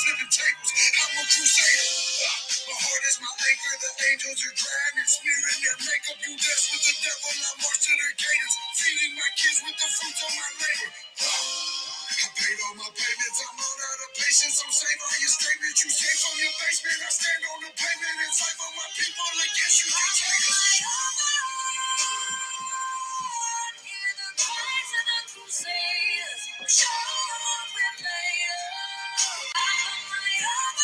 flipping tables. I'm a crusader. My heart is my anchor. The angels are crying and smearing their makeup. You dance with the devil. I march to their cadence. Feeding my kids with the fruits of my labor. I paid all my payments. I'm all out of patience. I'm safe on your statement. You safe from your basement. I stand on the pavement and fight for my people against you. Hear the cries of the crusaders. Show what we're made of. I'm my own.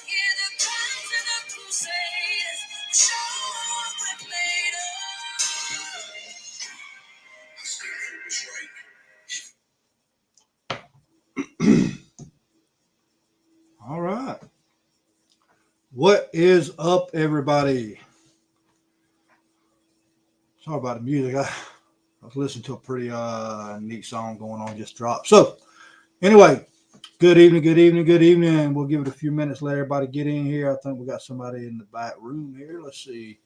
Hear the cries of the crusaders. Show what we're made of. I said it was right. All right. What is up, everybody? Sorry about the music. I was listening to a pretty neat song going on, just dropped. So, anyway, good evening. We'll give it a few minutes, let everybody get in here. I think we got somebody in the back room here. Let's see.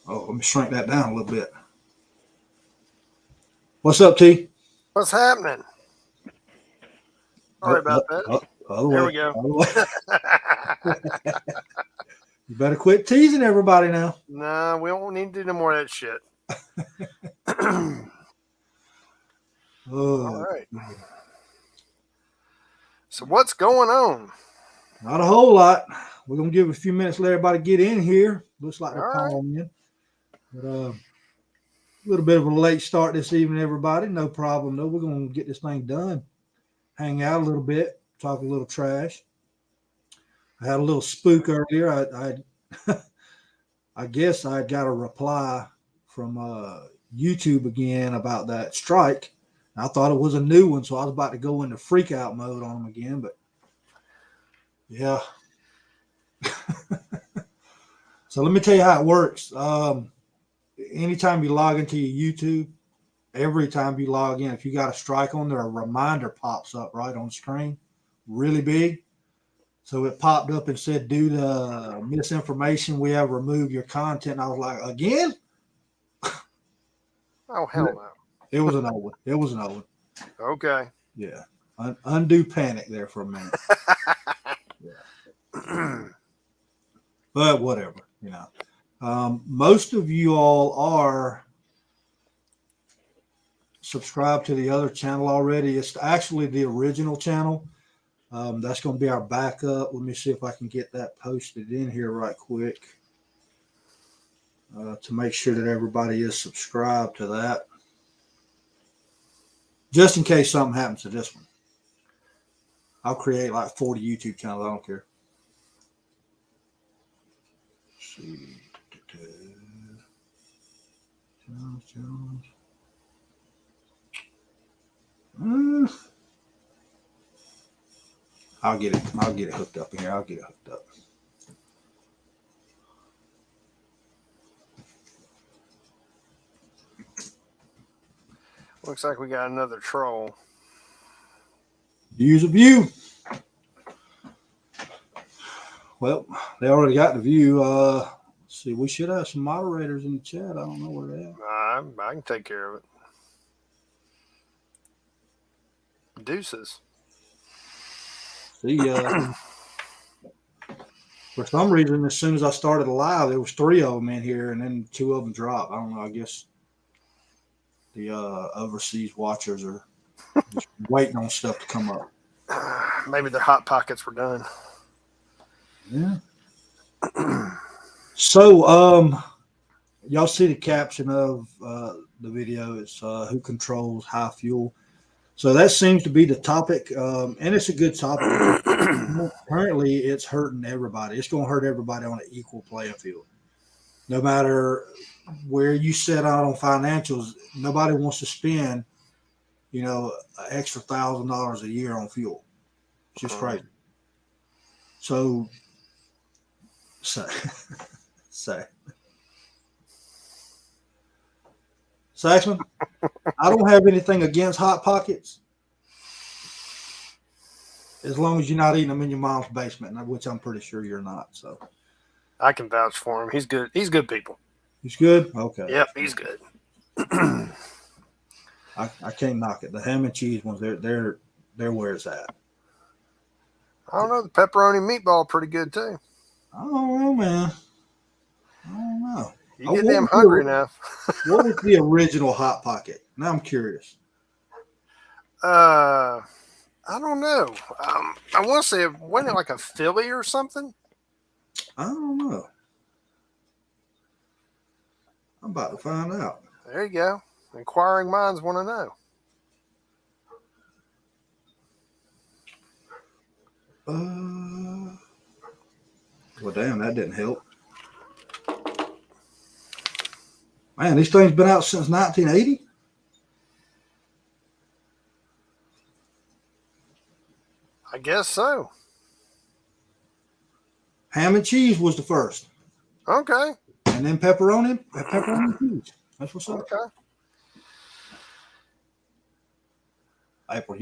Let me shrink that down a little bit. What's up, T? What's happening? Sorry about that. There we go. You better quit teasing everybody now. No, we don't need to do no more of that shit. All right. So what's going on? Not a whole lot. We're going to give a few minutes, let everybody get in here. Looks like they're calling in. But a little bit of a late start this evening, everybody. No problem, though. We're going to get this thing done. Hang out a little bit, talk a little trash. I had a little spook earlier. I guess I got a reply from YouTube again about that strike. I thought it was a new one, so I was about to go into freak out mode on them again, but yeah. So let me tell you how it works. Anytime you log into your YouTube, every time you log in, if you got a strike on there, a reminder pops up right on the screen, really big. So it popped up and said, due to misinformation, we have removed your content. And I was like, again? Oh, hell no. It was an old one. Okay. Yeah. Undue panic there for a minute. Yeah. But whatever, you know. Most of you all are subscribed to the other channel already. It's actually the original channel. That's going to be our backup. Let me see if I can get that posted in here right quick to make sure that everybody is subscribed to that. Just in case something happens to this one. I'll create like 40 YouTube channels. I don't care. Let's see. I'll get it hooked up in here. I'll get it hooked up. Looks like we got another troll. Views of view. Well, they already got the view. Let's see, we should have some moderators in the chat. I don't know where they're at. I can take care of it. Deuces. See, for some reason, as soon as I started live, there was 3 of them in here, and then 2 of them dropped. I don't know. I guess the overseas watchers are just waiting on stuff to come up. Maybe their hot pockets were done. Yeah. So, y'all see the caption of the video. It's who controls high fuel. So that seems to be the topic, and it's a good topic. Apparently, it's hurting everybody. It's going to hurt everybody on an equal playing field. No matter where you set out on financials, nobody wants to spend, an extra $1,000 a year on fuel. It's just crazy. So Saxman, I don't have anything against Hot Pockets as long as you're not eating them in your mom's basement, which I'm pretty sure you're not. So I can vouch for him. He's good. He's good people. He's good. Okay. Yep, he's good. I can't knock it. The ham and cheese ones, they're where it's at. I don't know. The pepperoni meatball pretty good too. I don't know, man. I don't know. You get damn hungry enough. What was the original Hot Pocket? Now I'm curious. I don't know. I want to say, wasn't it like a Philly or something? I don't know. I'm about to find out. There you go. Inquiring minds want to know. Well, damn, that didn't help. Man, these things been out since 1980. I guess so. Ham and cheese was the first, Okay. and then pepperoni and cheese. That's what's up. Okay. April,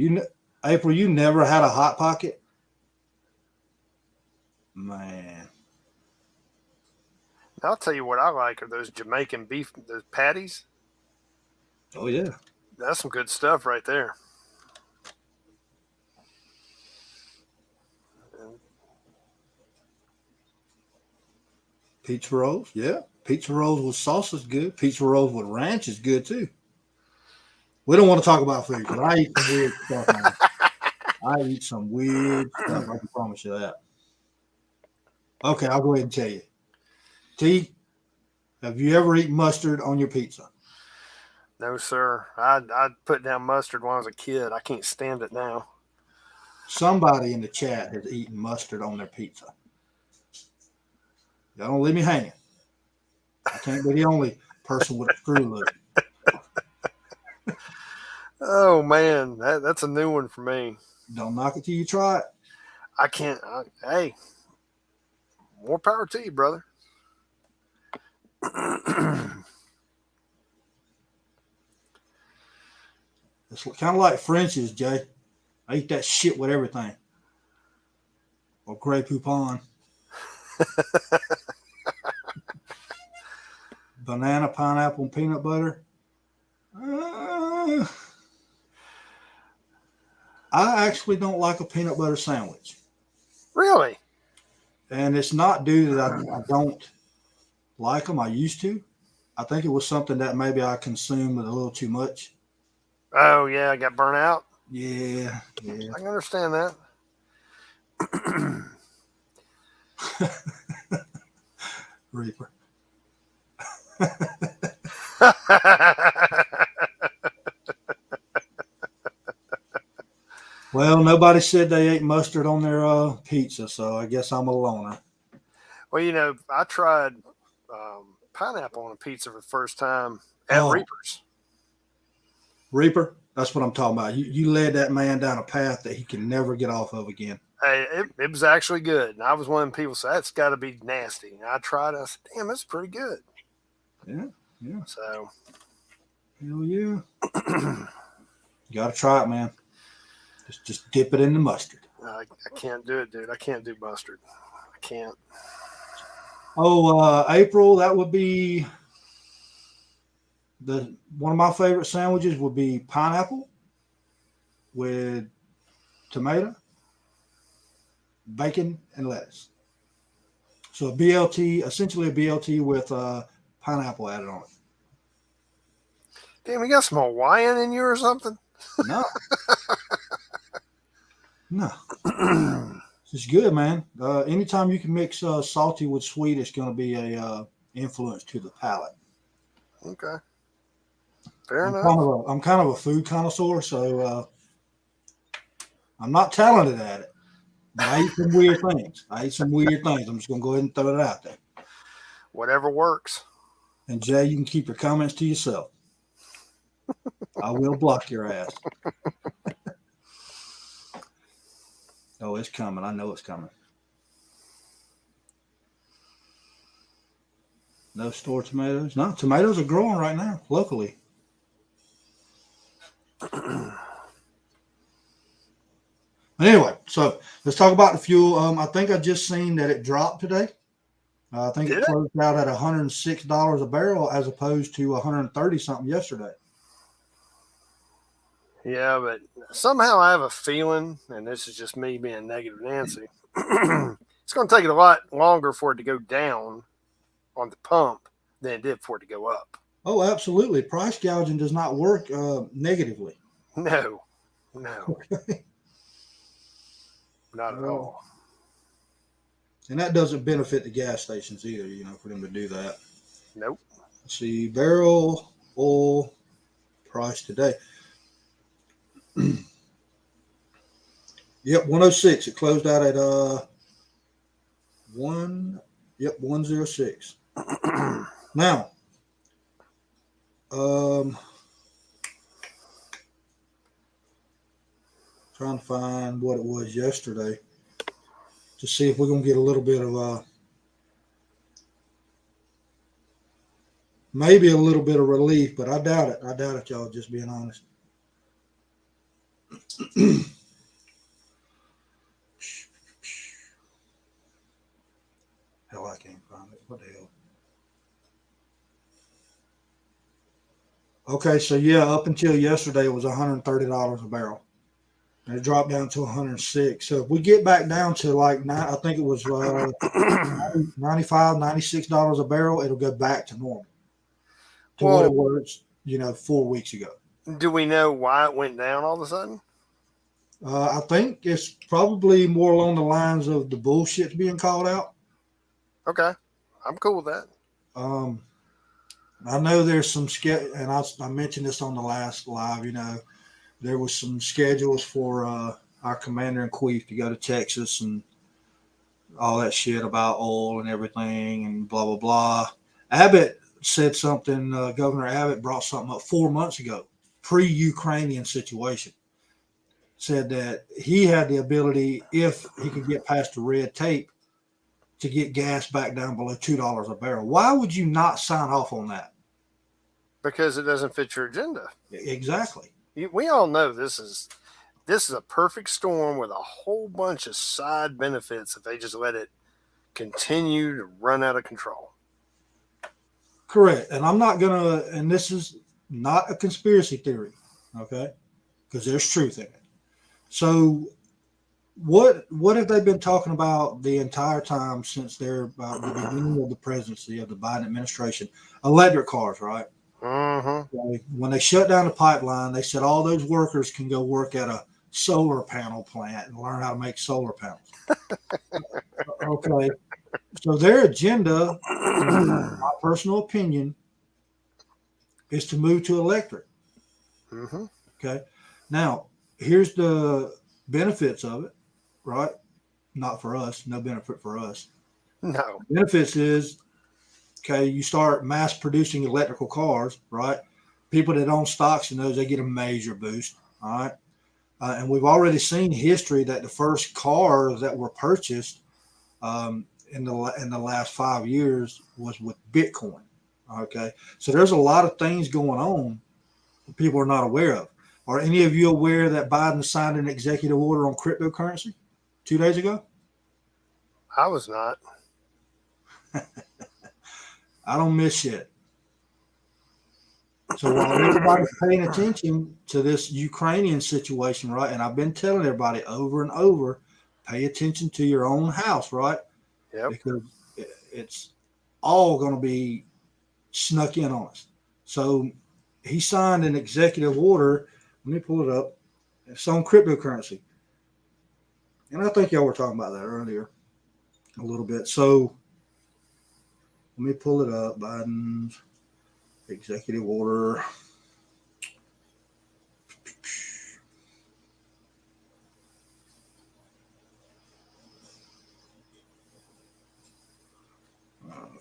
you never had a Hot Pocket? Man. I'll tell you what I like are those Jamaican beef, those patties. Oh, yeah. That's some good stuff right there. Pizza rolls, yeah. Pizza rolls with sauce is good. Pizza rolls with ranch is good, too. We don't want to talk about food because I eat some weird stuff, man. I eat some weird stuff. I can promise you that. Okay, I'll go ahead and tell you. T, have you ever eaten mustard on your pizza? No, sir. I'd put down mustard when I was a kid. I can't stand it now. Somebody in the chat has eaten mustard on their pizza. Y'all don't leave me hanging. I can't be the only person with a screw loop. Oh, man. That's a new one for me. Don't knock it till you try it. I can't. Hey, more power to you, brother. It's kind of like French's, Jay. I eat that shit with everything. Or Grey Poupon. Banana, pineapple, and peanut butter. I actually don't like a peanut butter sandwich. Really? And it's not due that I don't like them. I used to. I think it was something that maybe I consumed a little too much. Oh, yeah. I got burnt out. Yeah. I can understand that. Reaper. Well, nobody said they ate mustard on their pizza, so I guess I'm a loner. Well, I tried pineapple on a pizza for the first time at Reaper's. Reaper? That's what I'm talking about. You led that man down a path that he can never get off of again. Hey, it was actually good. And I was one of the people who said, that's got to be nasty. And I tried it. I said, damn, that's pretty good. Yeah. So. Hell yeah. You got to try it, man. Just dip it in the mustard. I can't do it, dude. I can't do mustard. I can't. Oh, April, that would be one of my favorite sandwiches would be pineapple with tomato, bacon, and lettuce. So essentially a BLT with pineapple added on it. Damn, you got some Hawaiian in you or something? No. It's good, man. Anytime you can mix salty with sweet, it's going to be a influence to the palate. Okay. Fair enough. I'm kind of a food connoisseur, so I'm not talented at it. But I eat some weird things. I'm just going to go ahead and throw it out there. Whatever works. And Jay, you can keep your comments to yourself. I will block your ass. Oh, it's coming. I know it's coming. No store tomatoes. No, tomatoes are growing right now, locally. Anyway, so let's talk about the fuel. I think I just seen that it dropped today. I think Did it it? closed out at $106 a barrel as opposed to 130 something yesterday. Yeah, but somehow I have a feeling, and this is just me being negative Nancy, it's going to take it a lot longer for it to go down on the pump than it did for it to go up. Oh, absolutely. Price gouging does not work negatively. No, no, not at all. And that doesn't benefit the gas stations either, for them to do that. Nope. Let's see, barrel oil price today. Yep, 106. It closed out at 106. Now, trying to find what it was yesterday to see if we're gonna get a little bit of maybe a little bit of relief, but I doubt it. I doubt it, y'all, just being honest. Hell, I can't find it. What the hell? Okay, so yeah, up until yesterday, it was $130 a barrel. And it dropped down to 106. So if we get back down to like I think it was $95, $96 a barrel, it'll go back to normal. To what it was, 4 weeks ago. Do we know why it went down all of a sudden? I think it's probably more along the lines of the bullshit being called out. Okay, I'm cool with that. I know there's some and I mentioned this on the last live. There was some schedules for our commander in chief to go to Texas and all that shit about oil and everything and blah blah blah. Abbott said something. Governor Abbott brought something up 4 months ago, pre-Ukrainian situation. Said that he had the ability, if he could get past the red tape, to get gas back down below $2 a barrel. Why would you not sign off on that? Because it doesn't fit your agenda. Exactly. We all know this is a perfect storm with a whole bunch of side benefits if they just let it continue to run out of control. Correct. And I'm not going to, and this is not a conspiracy theory, okay? Because there's truth in it. So what have they been talking about the entire time since they're about the beginning of the presidency of the Biden administration? Electric cars, right? Mm-hmm. When they shut down the pipeline, they said all those workers can go work at a solar panel plant and learn how to make solar panels. Okay. So their agenda, my personal opinion, is to move to electric. Mm-hmm. Okay. Now, here's the benefits of it, right? Not for us. No benefit for us. No. Benefits is, okay, you start mass producing electrical cars, right? People that own stocks in those, they get a major boost, all right? And we've already seen history that the first cars that were purchased in the last 5 years was with Bitcoin, okay? So there's a lot of things going on that people are not aware of. Are any of you aware that Biden signed an executive order on cryptocurrency 2 days ago? I was not. I don't miss shit. So while everybody's paying attention to this Ukrainian situation, right? And I've been telling everybody over and over, pay attention to your own house, right? Yep. Because it's all going to be snuck in on us. So he signed an executive order. Let me pull it up. It's on cryptocurrency. And I think y'all were talking about that earlier a little bit. So let me pull it up. Biden's executive order.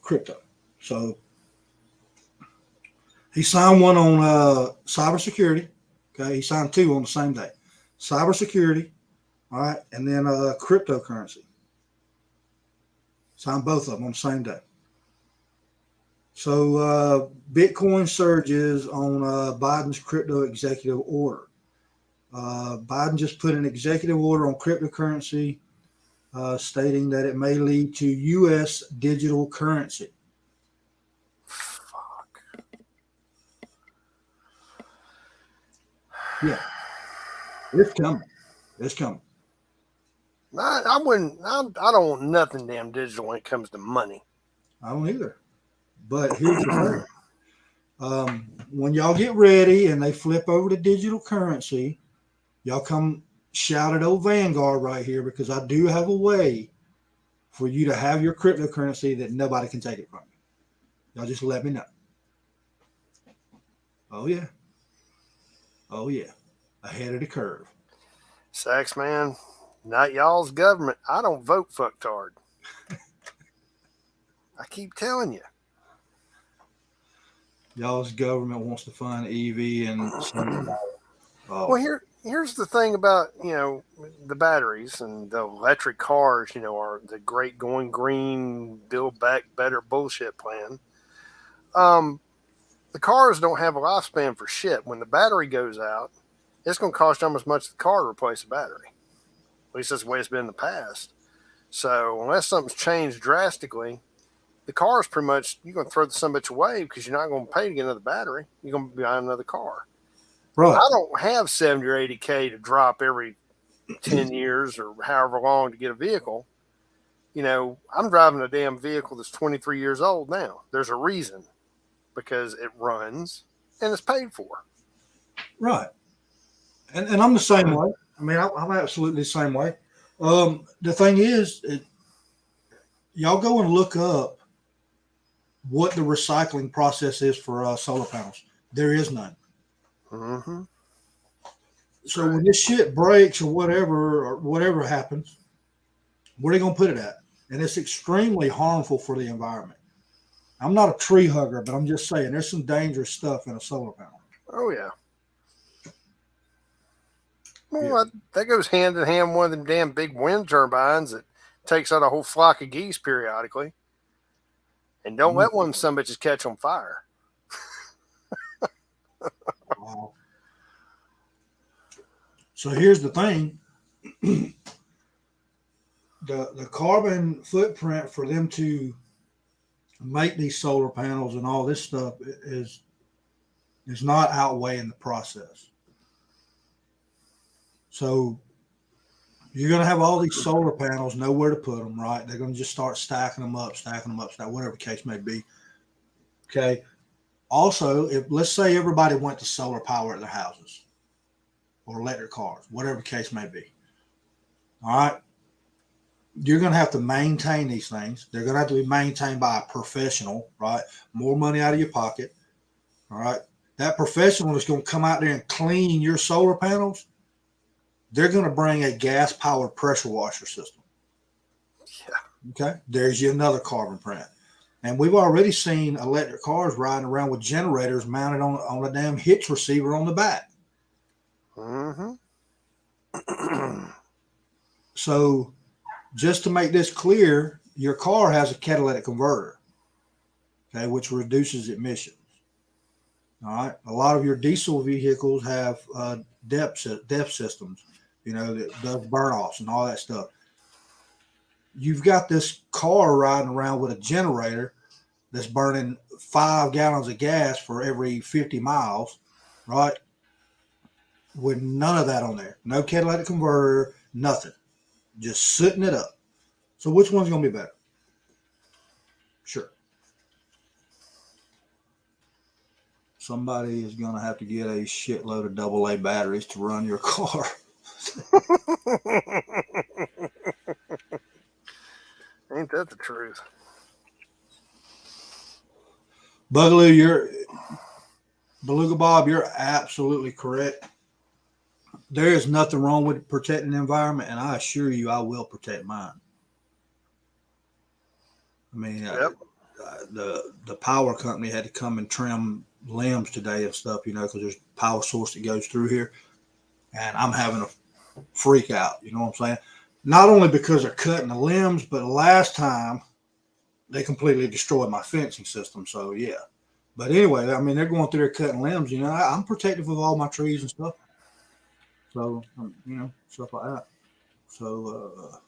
Crypto. So he signed one on cybersecurity. Okay, he signed two on the same day. Cybersecurity, all right, and then cryptocurrency. Signed both of them on the same day. So Bitcoin surges on Biden's crypto executive order. Biden just put an executive order on cryptocurrency stating that it may lead to U.S. digital currency. Fuck. Yeah, it's coming. It's coming. I wouldn't. I don't want nothing damn digital when it comes to money. I don't either. But here's the thing. When y'all get ready and they flip over to digital currency, y'all come shout at old Vanguard right here, because I do have a way for you to have your cryptocurrency that nobody can take it from you. Y'all just let me know. Oh, yeah. Oh, yeah. Ahead of the curve. Sax, man, not y'all's government. I don't vote fucktard. I keep telling you. Y'all's government wants to fund EV and Well, here's the thing about, the batteries and the electric cars, are the great going green, build back better bullshit plan. The cars don't have a lifespan for shit. When the battery goes out, it's going to cost almost as much as the car to replace the battery. At least that's the way it's been in the past. So unless something's changed drastically, the car is pretty much, you're going to throw the son bitch away because you're not going to pay to get another battery. You're going to buy another car. Right. I don't have 70 or 80K to drop every 10 years or however long to get a vehicle. I'm driving a damn vehicle that's 23 years old now. There's a reason, because it runs and it's paid for. Right. And I'm the same way. I mean, I'm absolutely the same way. The thing is, y'all go and look up what the recycling process is for solar panels. There is none. Mm-hmm. So when this shit breaks or whatever happens, where are they going to put it at? And it's extremely harmful for the environment. I'm not a tree hugger, but I'm just saying there's some dangerous stuff in a solar panel. Oh, yeah. Well, that goes hand in hand with one of them damn big wind turbines that takes out a whole flock of geese periodically. And don't let one of them some bitches catch on fire. Wow. So here's the thing. The carbon footprint for them to make these solar panels and all this stuff is not outweighing the process. So you're going to have all these solar panels, nowhere to put them, right? They're going to just start stacking them up, whatever the case may be. Okay. Also, if let's say everybody went to solar power at their houses or electric cars, whatever the case may be. All right. You're going to have to maintain these things. They're going to have to be maintained by a professional, right? More money out of your pocket. All right. That professional is going to come out there and clean your solar panels. They're going to bring a gas-powered pressure washer system. Yeah. Okay. There's you another carbon print. And we've already seen electric cars riding around with generators mounted on a damn hitch receiver on the back. Mm-hmm. So just to make this clear, your car has a catalytic converter, okay, which reduces emissions. All right. A lot of your diesel vehicles have DEP systems, that does burn-offs and all that stuff. You've got this car riding around with a generator that's burning 5 gallons of gas for every 50 miles, right? With none of that on there. No catalytic converter, nothing. Just sitting it up. So which one's going to be better? Sure. Somebody is going to have to get a shitload of AA batteries to run your car. Ain't that the truth? Beluga Bob, you're absolutely correct. There is nothing wrong with protecting the environment, and I assure you I will protect mine. I mean, Yep. The power company had to come and trim limbs today and stuff, because there's a power source that goes through here, and I'm having a freak out, you know what I'm saying? Not only because they're cutting the limbs, but last time they completely destroyed my fencing system. So yeah, but anyway, I mean, they're going through there cutting limbs, I'm protective of all my trees and stuff. So, stuff like that. So,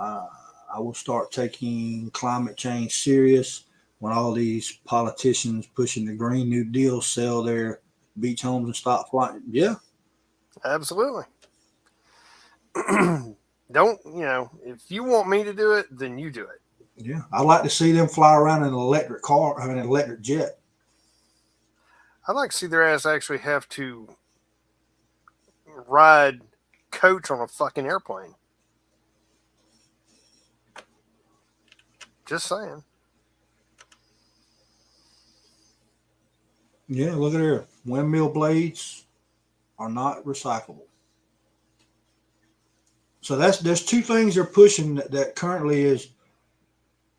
I will start taking climate change serious when all these politicians pushing the Green New Deal sell their beach homes and stop flying. Yeah. Absolutely. Don't, if you want me to do it, then you do it. Yeah. I'd like to see them fly around in an electric car, an electric jet. I'd like to see their ass actually have to ride coach on a fucking airplane. Just saying. Yeah, look at here. Windmill blades are not recyclable. So there's two things they're pushing that currently is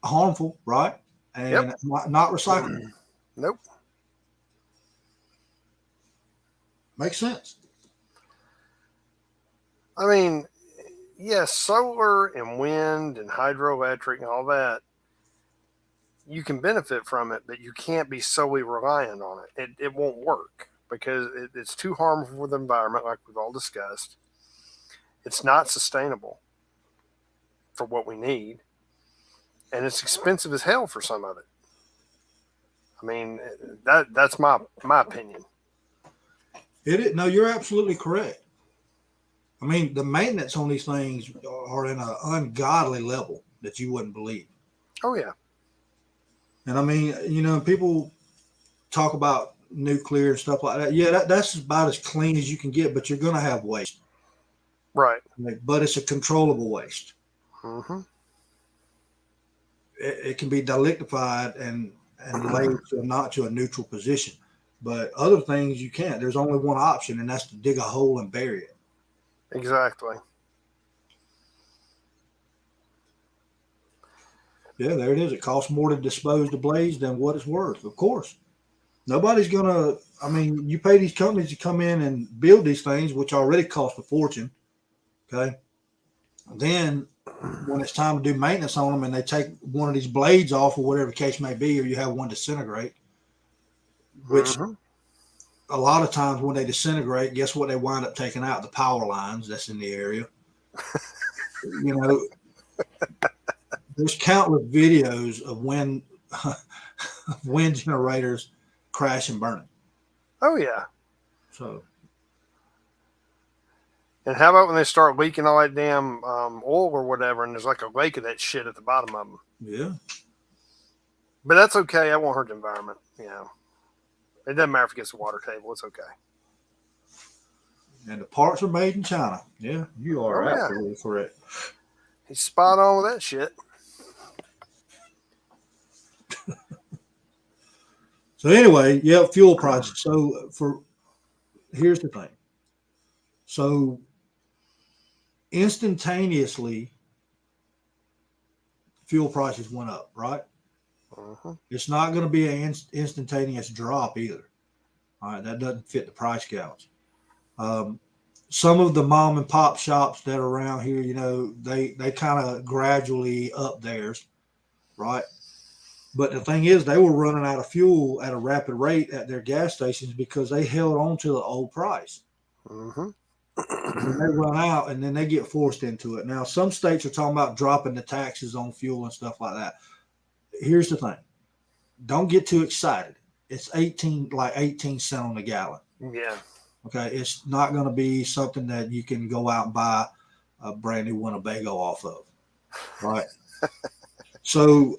harmful, right? And not recyclable. Nope. Makes sense. I mean, yes, solar and wind and hydroelectric and all that, you can benefit from it, but you can't be solely reliant on it. It won't work because it's too harmful for the environment, like we've all discussed. It's not sustainable for what we need, and it's expensive as hell for some of it. I mean, that's my opinion. No, you're absolutely correct. I mean, the maintenance on these things are in an ungodly level that you wouldn't believe. Oh, yeah. And I mean, people talk about nuclear and stuff like that. Yeah, that's about as clean as you can get, but you're going to have waste. Right. But it's a controllable waste. Mm-hmm. It can be delictified and laid not to a neutral position. But other things you can't. There's only one option, and that's to dig a hole and bury it. Exactly. Yeah, there it is. It costs more to dispose the blades than what it's worth. Of course. Nobody's going to, you pay these companies to come in and build these things, which already cost a fortune. Okay. Then when it's time to do maintenance on them and they take one of these blades off or whatever the case may be, or you have one disintegrate, which a lot of times when they disintegrate, guess what they wind up taking out? The power lines that's in the area. There's countless videos of wind generators crash and burning. Oh, yeah. So. And how about when they start leaking all that damn oil or whatever, and there's like a lake of that shit at the bottom of them? Yeah. But that's okay. I won't hurt the environment. It doesn't matter if it gets the water table. It's okay. And the parts are made in China. Yeah, you are absolutely correct. He's spot on with that shit. So anyway, fuel prices. So here's the thing. So instantaneously, fuel prices went up, right? Uh-huh. It's not going to be an instantaneous drop either. All right, that doesn't fit the price gouge. Some of the mom and pop shops that are around here, they kind of gradually up theirs, right? But the thing is, they were running out of fuel at a rapid rate at their gas stations because they held on to the old price. Mm-hmm. And they run out, and then they get forced into it. Now, some states are talking about dropping the taxes on fuel and stuff like that. Here's the thing. Don't get too excited. It's 18 cents on the gallon. Yeah. Okay. It's not going to be something that you can go out and buy a brand new Winnebago off of. Right. So,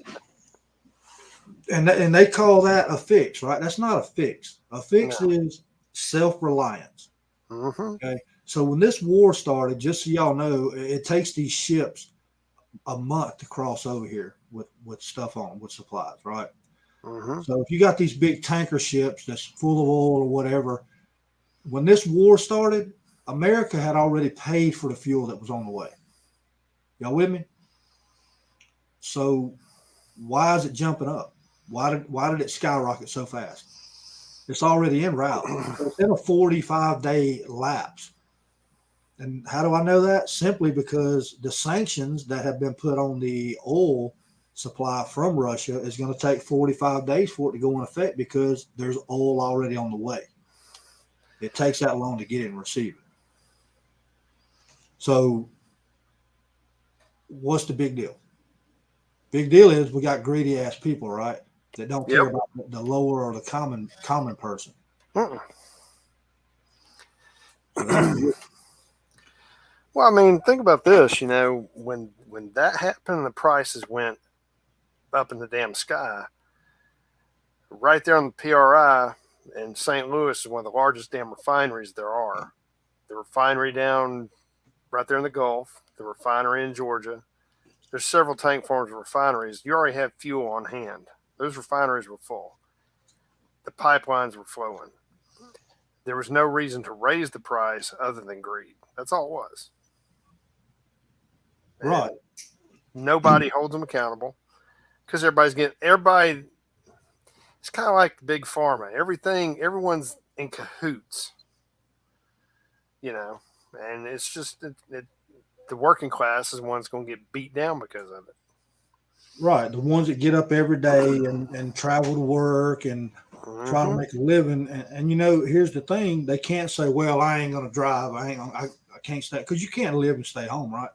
and they call that a fix, right? That's not a fix. A fix is self-reliance. Mm-hmm. Okay. So when this war started, just so y'all know, it takes these ships a month to cross over here with stuff on, with supplies, right? Mm-hmm. So if you got these big tanker ships that's full of oil or whatever, when this war started, America had already paid for the fuel that was on the way. Y'all with me? So why is it jumping up? Why did it skyrocket so fast? It's already en route. It's in a 45-day lapse. And how do I know that? Simply because the sanctions that have been put on the oil supply from Russia is going to take 45 days for it to go in effect because there's oil already on the way. It takes that long to get it and receive it. So what's the big deal? Big deal is we got greedy ass people, right? That don't care about the lower or the common person. Mm-mm. So that's Well, I mean, think about this. You know, when that happened, the prices went up in the damn sky. Right there on the PRI in St. Louis is one of the largest damn refineries there are. The refinery down right there in the Gulf, the refinery in Georgia. There's several tank farms and refineries. You already have fuel on hand. Those refineries were full. The pipelines were flowing. There was no reason to raise the price other than greed. That's all it was. right. And nobody holds them accountable because everybody. It's kind of like big pharma. Everyone's in cahoots, you know, and it's just the working class is the one's going to get beat down because of it. Right. The ones that get up every day and travel to work and try to make a living. And you know, here's the thing. They can't say, well, I ain't going to drive. I can't stay, because you can't live and stay home, right?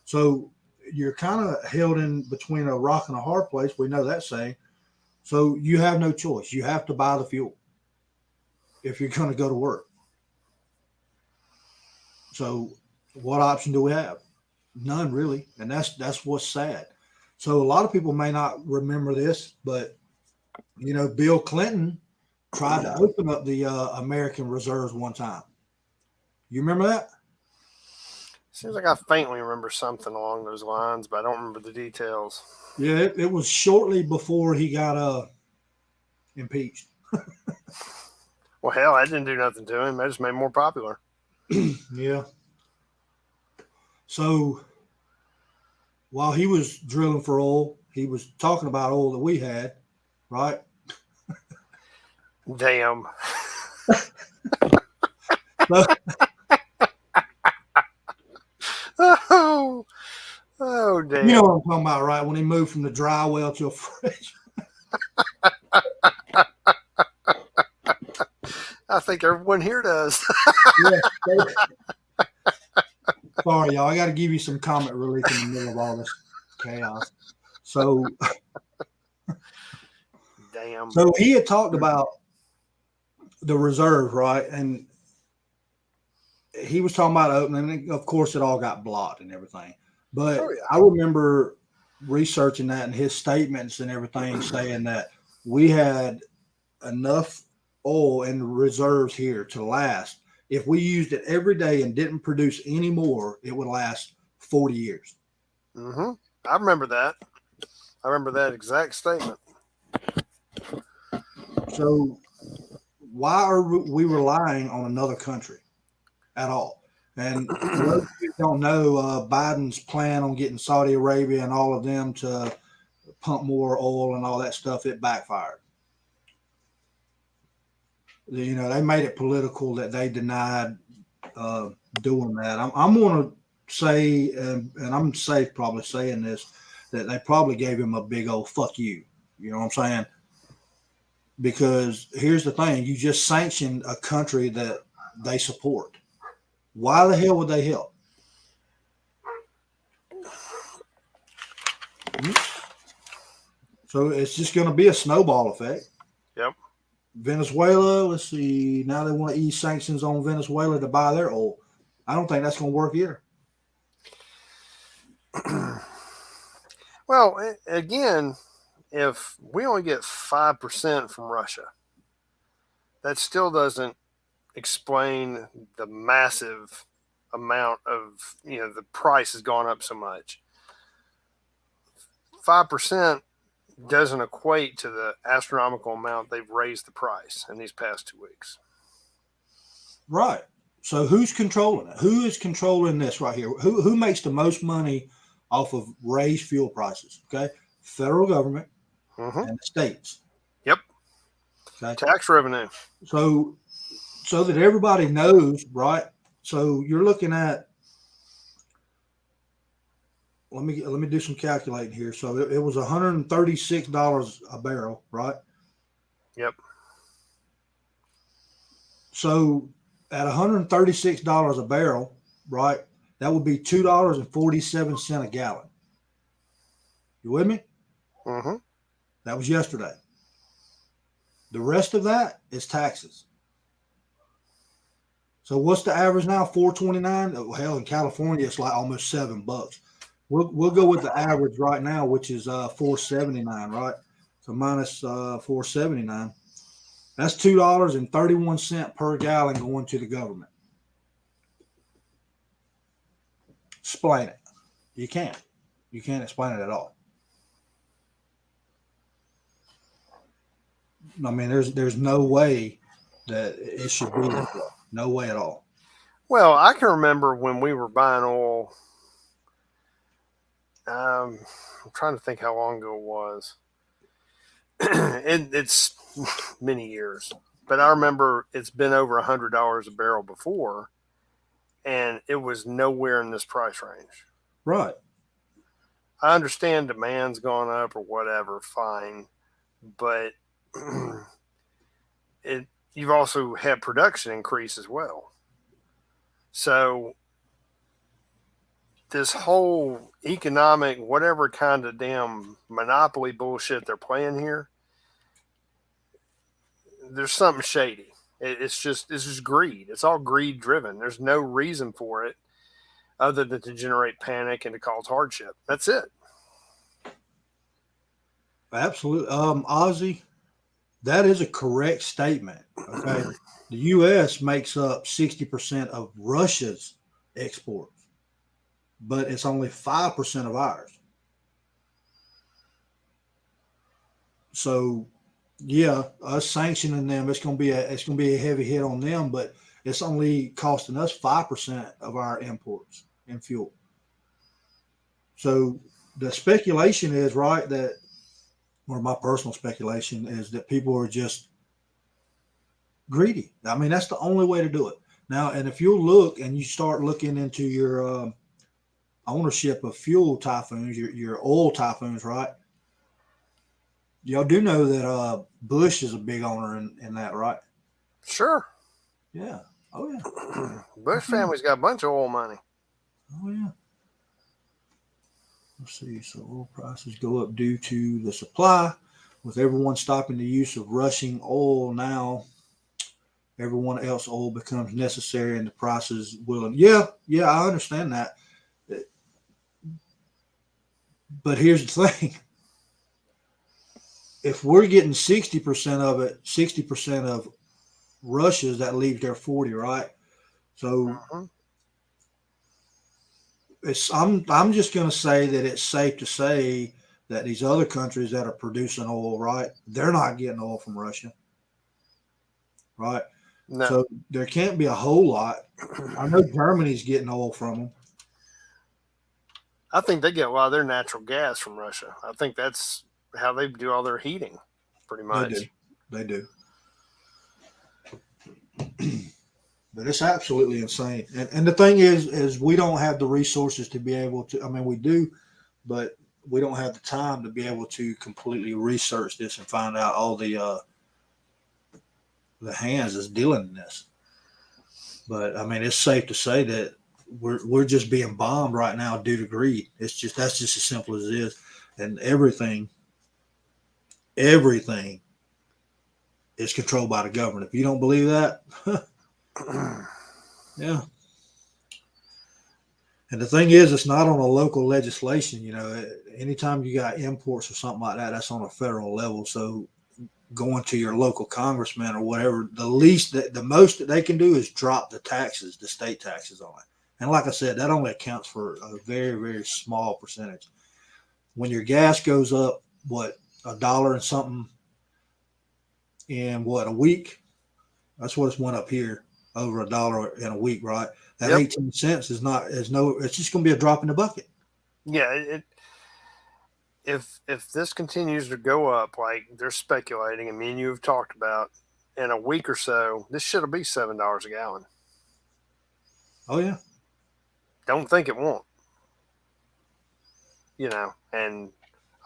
So you're kind of held in between a rock and a hard place. We know that saying. So you have no choice. You have to buy the fuel if you're going to go to work. So what option do we have? None, really. And that's what's sad. So a lot of people may not remember this, but, you know, Bill Clinton tried to open up the American reserves one time. You remember that? Seems like I faintly remember something along those lines, but I don't remember the details. Yeah, it was shortly before he got impeached. Well, hell, I didn't do nothing to him. I just made him more popular. Yeah. So while he was drilling for oil, he was talking about oil that we had, right? Damn. So, oh, damn. you know what I'm talking about, right? When he moved from the dry well to a fresh. I think everyone here does. Yeah. Sorry, y'all. I got to give you some comic relief in the middle of all this chaos. So, Damn. so he had talked about the reserve, right? And he was talking about opening. And of course, it all got blocked and everything. But I remember researching that and his statements and everything saying that we had enough oil in reserves here to last. If we used it every day and didn't produce any more, it would last 40 years. Mm-hmm. I remember that. I remember that exact statement. So why are we relying on another country at all? And for those of you who don't know, Biden's plan on getting Saudi Arabia and all of them to pump more oil and all that stuff, it backfired. You know, they made it political that they denied doing that. I'm going to say, and I'm safe probably saying this, that they probably gave him a big old fuck you. You know what I'm saying? Because here's the thing. You just sanctioned a country that they support. Why the hell would they help? So it's just going to be a snowball effect. Yep. Venezuela, let's see. Now they want to ease sanctions on Venezuela to buy their oil. I don't think that's going to work either. Well, again, if we only get 5% from Russia, that still doesn't explain the massive amount of, you know, the price has gone up so much. 5% doesn't equate to the astronomical amount they've raised the price in these past 2 weeks. Right. So who's controlling it? Who is controlling this right here? Who makes the most money off of raised fuel prices? Okay. Federal government and the states. Yep. Okay. Tax revenue. So that everybody knows, right? So you're looking at, let me do some calculating here. So it was $136 a barrel, right? Yep. So at $136 a barrel, right, that would be $2.47 a gallon. You with me? Mm-hmm. That was yesterday. The rest of that is taxes. So what's the average now? $4.29. Oh, hell, in California, it's like almost $7. We'll go with the average right now, which is $4.79, right? So minus $4.79. That's $2.31 per gallon going to the government. Explain it. You can't. You can't explain it at all. I mean, there's no way that it should be this way. No way at all. Well, I can remember when we were buying oil. I'm trying to think how long ago it was. It's many years, but I remember it's been over $100 a barrel before, and it was nowhere in this price range. Right. I understand demand's gone up or whatever, fine, but you've also had production increase as well. So this whole economic, whatever kind of damn monopoly bullshit they're playing here, there's something shady. It's just greed. It's all greed driven. There's no reason for it other than to generate panic and to cause hardship. That's it. Absolutely. Ozzy, that is a correct statement. Okay. The U.S. makes up 60% of Russia's exports, but it's only 5% of ours. So, yeah, us sanctioning them, it's going to be a heavy hit on them, but it's only costing us 5% of our imports in fuel. So the speculation is right that, or my personal speculation is that people are just greedy. I mean, that's the only way to do it now. And if you look and you start looking into your ownership of fuel typhoons, your oil typhoons, right? Y'all do know that Bush is a big owner in that, right? Sure. Yeah. Oh yeah. Bush family's got a bunch of oil money. Oh yeah. Let's see. So oil prices go up due to the supply. With everyone stopping the use of Russian oil now, everyone else oil becomes necessary and the prices will. Yeah, I understand that. But here's the thing. If we're getting 60% of it, 60% of Russia's, that leaves their 40, right? So I'm just going to say that it's safe to say that these other countries that are producing oil, right, they're not getting oil from Russia, right? No. So there can't be a whole lot. I know Germany's getting oil from them. I think they get a lot of their natural gas from Russia. I think that's how they do all their heating, pretty much. They do. But it's absolutely insane. And the thing is we don't have the resources to be able to. I mean, we do, but we don't have the time to be able to completely research this and find out all the hands that's dealing in this. But I mean, it's safe to say that we're just being bombed right now due to greed. That's just as simple as it is, and everything is controlled by the government. If you don't believe that, yeah. And the thing is, it's not on a local legislation. You know, anytime you got imports or something like that, that's on a federal level. So going to your local congressman or whatever, the most that they can do is drop the taxes, the state taxes on it. And like I said, that only accounts for a very, very small percentage. When your gas goes up, what, $1 and something in a week? That's what it's went up here, over $1 in a week, right? That 18 cents it's just going to be a drop in the bucket. Yeah. If this continues to go up, like they're speculating, and me and you have talked about, in a week or so, this shit'll be $7 a gallon. Oh yeah. Don't think it won't. You know, and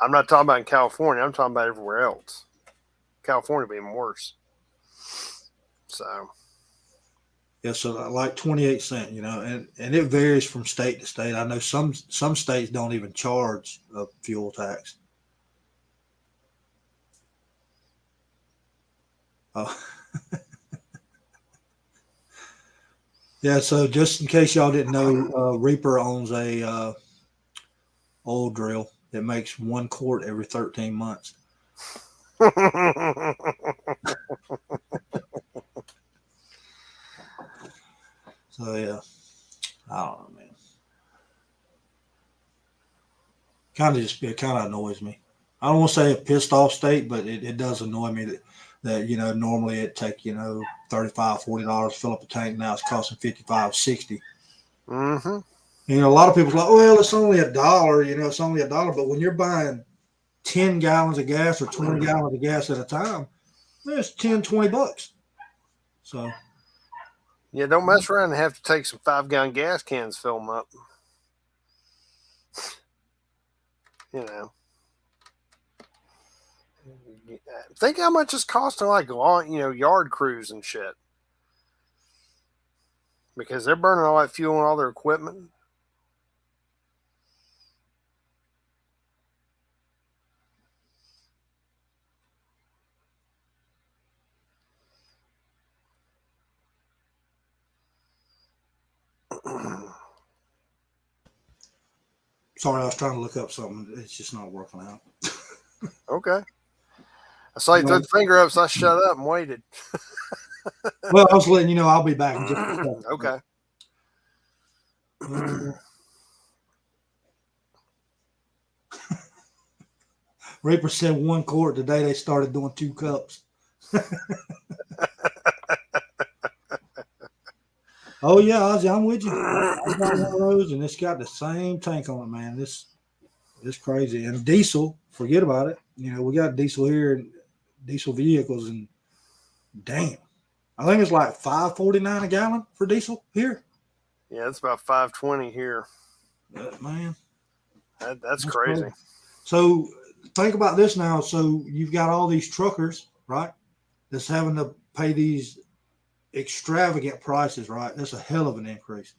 I'm not talking about in California. I'm talking about everywhere else. California being worse. So Yeah, so like 28 cents, and it varies from state to state. I know some states don't even charge a fuel tax. Oh. Yeah, so just in case y'all didn't know, Reaper owns a oil drill that makes 1 quart every 13 months. So yeah, I don't know, man. It kind of annoys me. I don't want to say a pissed off state, but it does annoy me that normally it take $35-$40 to fill up a tank. Now it's costing $55-$60. Mm-hmm. A lot of people's like, well, it's only $1. It's only $1. But when you're buying 10 gallons of gas or 20 gallons of gas at a time, it's $10-$20. So Yeah, don't mess around and have to take some 5-gallon gas cans, fill them up. Think how much it's costing, like, yard crews and shit. Because they're burning all that fuel and all their equipment. Sorry, I was trying to look up something. It's just not working out. Okay. I saw you threw the finger up, so I shut up and waited. Well, I was letting you know I'll be back in just a second. Okay. Reaper said 1 quart. Today they started doing 2 cups. Oh yeah, Ozzy, I'm with you. I got one of those, and it's got the same tank on it, man. It's crazy. And diesel, forget about it. We got diesel here, and diesel vehicles, and damn, I think it's like $5.49 a gallon for diesel here. Yeah, it's about $5.20 here. Man, that's crazy. So think about this now. So you've got all these truckers, right, that's having to pay these extravagant prices, right? That's a hell of an increase.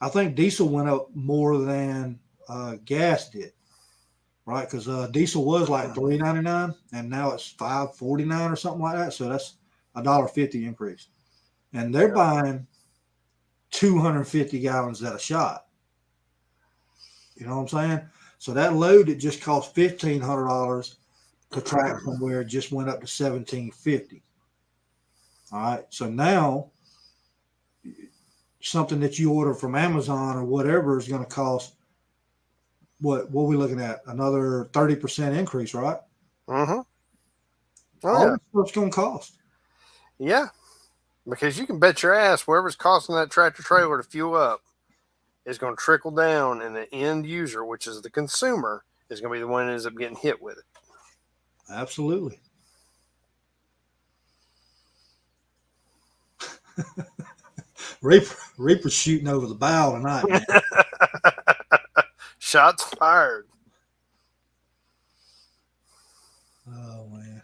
I think diesel went up more than gas did, right? Because diesel was like $3.99, and now it's $5.49 or something like that. So that's $1.50 increase, and they're buying 250 gallons at a shot. You know what I'm saying? So that load that just cost $1,500 to track somewhere just went up to $1,750. All right. So now something that you order from Amazon or whatever is going to cost what are we looking at? Another 30% increase, right? Mm-hmm. All this stuff's going to cost. Yeah. Because you can bet your ass whoever's costing that tractor trailer to fuel up is going to trickle down, and the end user, which is the consumer, is going to be the one that ends up getting hit with it. Absolutely. Reaper's shooting over the bow tonight, man. Shots fired. Oh, man.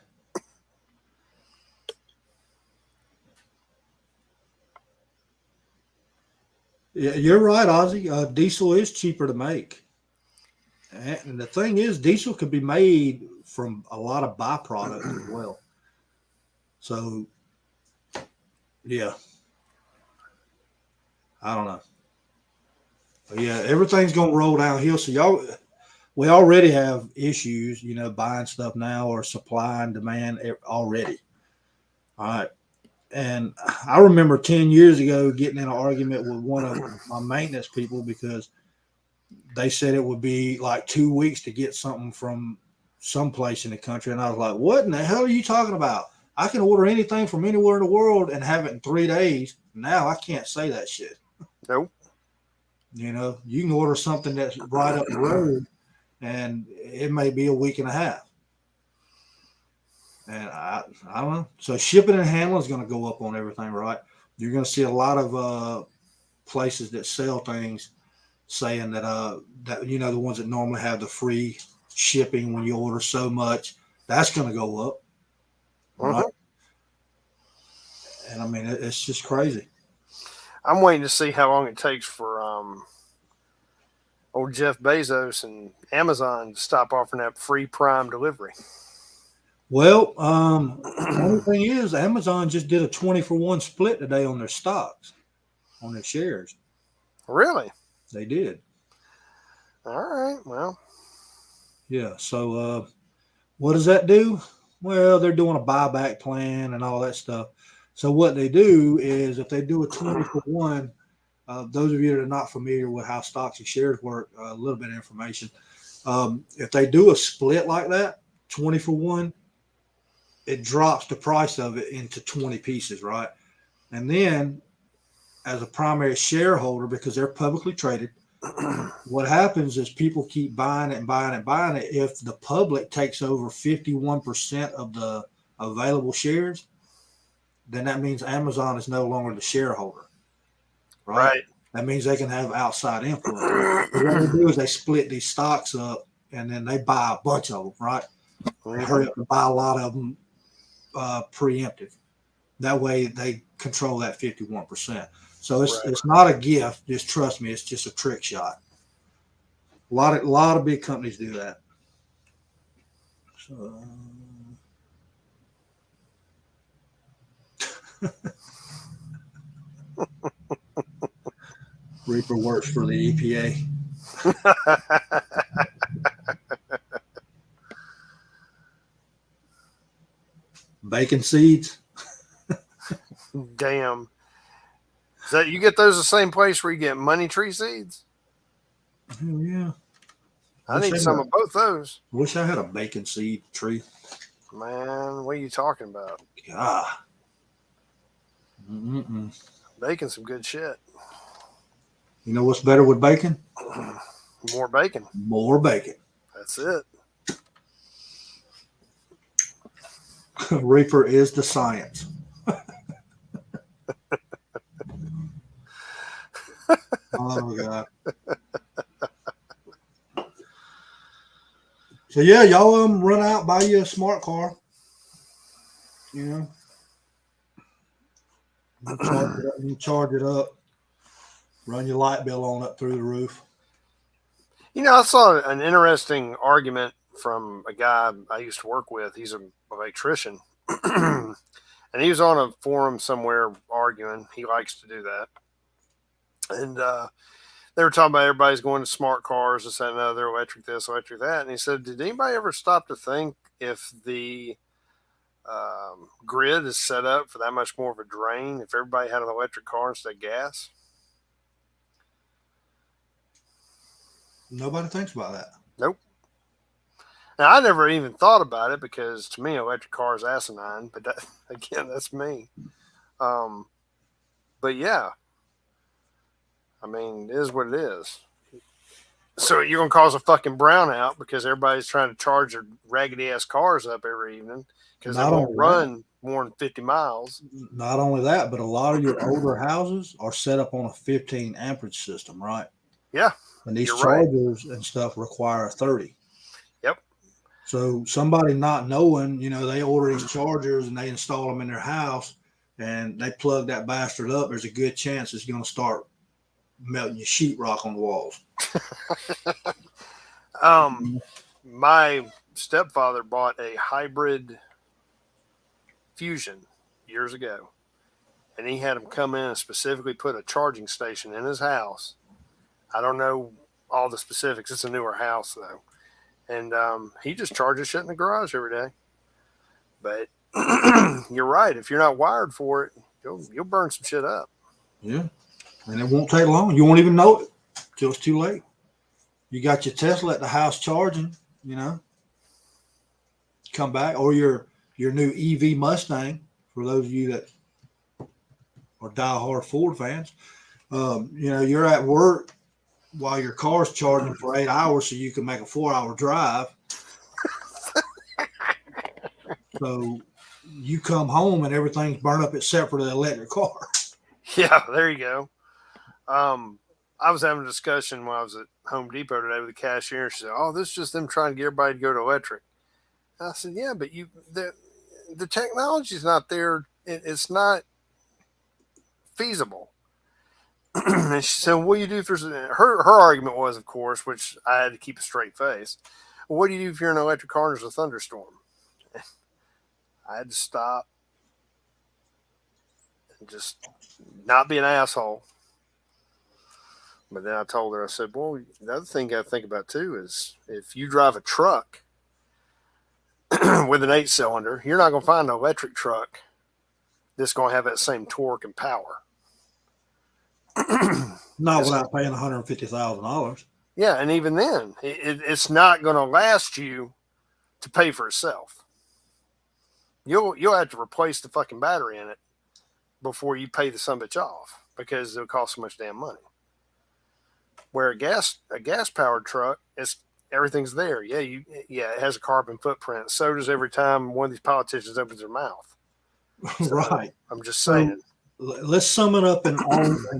Yeah, you're right, Ozzy. Diesel is cheaper to make. And the thing is, diesel could be made from a lot of byproducts as well. So, yeah. I don't know. But yeah, everything's going to roll downhill. So we already have issues, buying stuff now or supply and demand already. All right. And I remember 10 years ago getting in an argument with one of my maintenance people because they said it would be like 2 weeks to get something from someplace in the country. And I was like, what in the hell are you talking about? I can order anything from anywhere in the world and have it in 3 days. Now I can't say that shit. Nope. You can order something that's right up the road and it may be a week and a half. And I don't know. So shipping and handling is going to go up on everything, right? You're going to see a lot of places that sell things saying that the ones that normally have the free shipping when you order so much, that's going to go up, right? And I mean, it's just crazy. I'm waiting to see how long it takes for old Jeff Bezos and Amazon to stop offering that free Prime delivery. Well, only thing is, Amazon just did a 20-for-1 split today on their stocks, on their shares. Really? They did. All right. Well, yeah. So, what does that do? Well, they're doing a buyback plan and all that stuff. So, what they do is, if they do a 20-for-1, those of you that are not familiar with how stocks and shares work, a little bit of information. If they do a split like that, 20-for-1, it drops the price of it into 20 pieces, right? And then, as a primary shareholder, because they're publicly traded, what happens is people keep buying it and buying it and buying it. If the public takes over 51% of the available shares, then that means Amazon is no longer the shareholder, right? That means they can have outside influence. What they do is they split these stocks up, and then they buy a bunch of them, right? They hurry up and buy a lot of them preemptive. That way they control that 51%. So it's not a gift. Just trust me, it's just a trick shot. A lot of big companies do that. So, Reaper works for the EPA. Bacon seeds. Damn. Is that you get those the same place where you get money tree seeds? Hell yeah. I need some of both those. Wish I had a bacon seed tree. Man, what are you talking about? God. Bacon's some good shit. You know what's better with bacon? More bacon. More bacon. That's it. Reaper is the science. Oh, God. So, yeah, y'all run out, buy you a smart car. You know, you charge it up, run your light bill on up through the roof. You know, I saw an interesting argument from a guy I used to work with. He's an electrician. And he was on a forum somewhere arguing. He likes to do that. And they were talking about everybody's going to smart cars, this, that, and other, electric this, electric that. And he said, did anybody ever stop to think if the grid is set up for that much more of a drain if everybody had an electric car instead of gas? Nobody thinks about that. Nope. Now, I never even thought about it because to me, electric car is asinine. But that, again, that's me. But yeah, I mean, it is what it is. So you're going to cause a fucking brownout because everybody's trying to charge their raggedy ass cars up every evening because they won't run more than 50 miles. Not only that, but a lot of your older houses are set up on a 15 amperage system, right? Yeah. And these chargers and stuff require a 30. Yep. So somebody not knowing, you know, they order these chargers and they install them in their house and they plug that bastard up. There's a good chance it's going to start melting your sheetrock on the walls. My stepfather bought a hybrid Fusion years ago, and he had him come in and specifically put a charging station in his house. I don't know all the specifics. It's a newer house though, and he just charges shit in the garage every day. But you're right. If you're not wired for it, you'll burn some shit up. Yeah, and it won't take long. You won't even know it till it's too late. You got your Tesla at the house charging, you know. Come back, or your new EV Mustang, for those of you that are diehard Ford fans. You know, you're at work while your car's charging for 8 hours so you can make a 4-hour drive. So you come home and everything's burned up except for the electric car. Yeah, there you go. I was having a discussion when I was at Home Depot today with the cashier. She said, "Oh, this is just them trying to get everybody to go to electric." I said, "Yeah, but the technology's not there. It's not feasible. And she said, "What do you do if there's her argument was, of course, which I had to keep a straight face. Well, what do you do if you're in an electric car and there's a thunderstorm?" I had to stop and just not be an asshole. But then I told her, I said, "Well, the other thing you got to think about too is if you drive a truck with an 8-cylinder, you're not going to find an electric truck that's going to have that same torque and power." Not without paying $150,000. Yeah, and even then, it's not going to last you to pay for itself. You'll have to replace the fucking battery in it before you pay the sumbitch off because it'll cost so much damn money. Where a gas powered truck, everything's there. Yeah, it has a carbon footprint. So does every time one of these politicians opens their mouth. So, right. I'm just saying. So, let's sum it up in